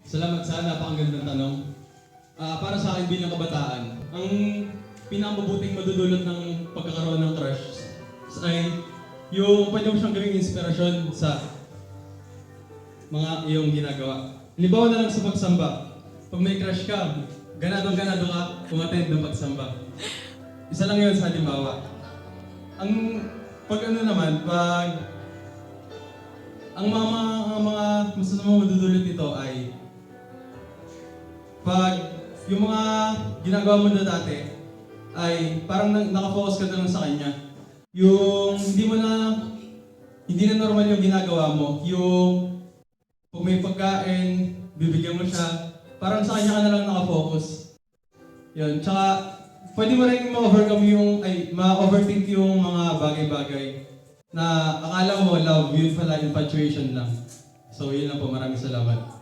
Salamat sa napakagandang tanong. Para sa akin bilang kabataan, ang pinakamabuting madudulot ng pagkakaroon ng crush ay yung pwede mo siyang gawing inspirasyon sa mga iyong ginagawa. Halimbawa na lang sa pagsamba. Pag may crush ka, ganadong-ganado ka umattend ng pagsamba. Isa lang yun sa halimbawa. Pag ang mga masasamang madudulot nito ay pag yung mga ginagawa mo na dati ay parang nakafocus ka na lang sa kanya. Yung hindi na normal yung ginagawa mo. Yung kung may pagkain, bibigyan mo siya, parang sa kanya ka na lang nakafocus. Yun. Tsaka, pwede mo rin ma-overthink yung mga bagay-bagay na akala mo love, yun pala infatuation lang. So, yun lang po. Maraming salamat.